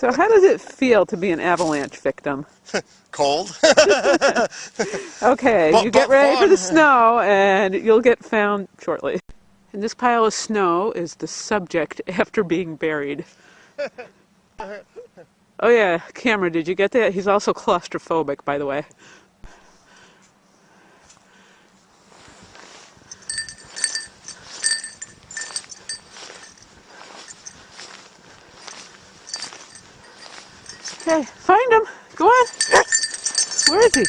So how does it feel to be an avalanche victim? Cold. Okay, you get ready for the snow and you'll get found shortly. And this pile of snow is the subject after being buried. Oh yeah, Cameron, did you get that? He's also claustrophobic, by the way. Okay, find him. Go on. Where is he?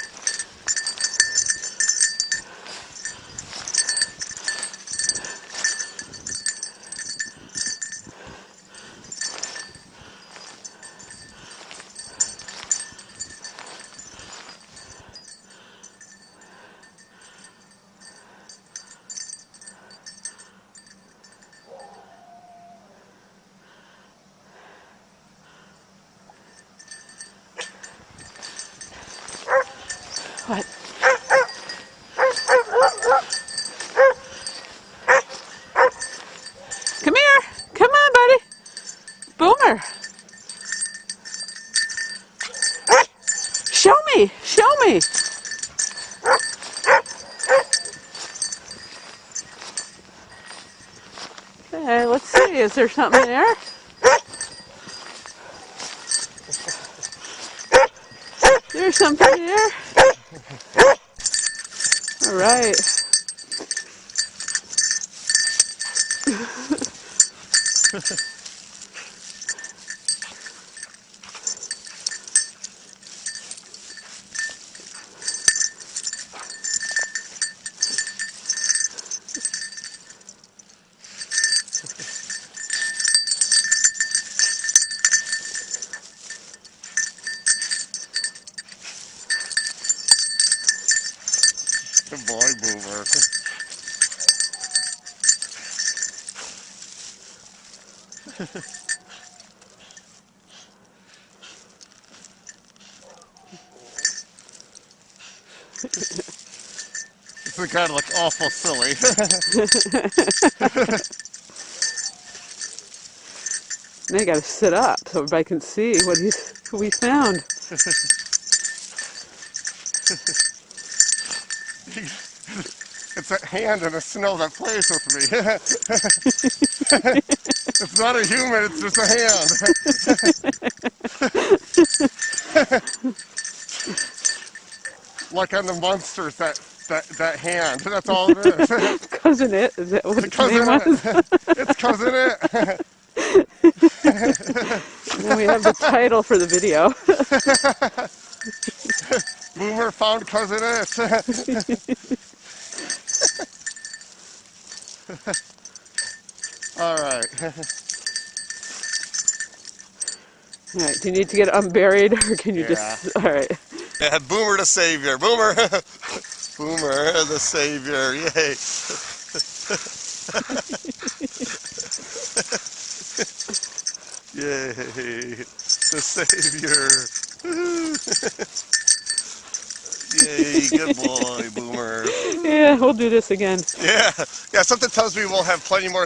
What? Come here. Come on, buddy. Boomer. Show me. Show me. Okay, let's see. Is there something in there? There's something there. All right. Good boy, Boomer. This is gotta look awful silly. Now you gotta sit up so everybody can see who we found. It's a hand in the snow that plays with me. It's not a human, it's just a hand. Like on the monsters, that hand. That's all it is. Cousin It? Is that what its name was? It's Cousin It. And then we have the title for the video. Boomer found Cousin It. All right. All right, do you need to get unburied or can you just... All right. Yeah, Boomer the savior. Boomer. Boomer the savior. Yay. Yay. The savior. Yay, good boy, Boomer. Yeah, we'll do this again. Yeah, something tells me we'll have plenty more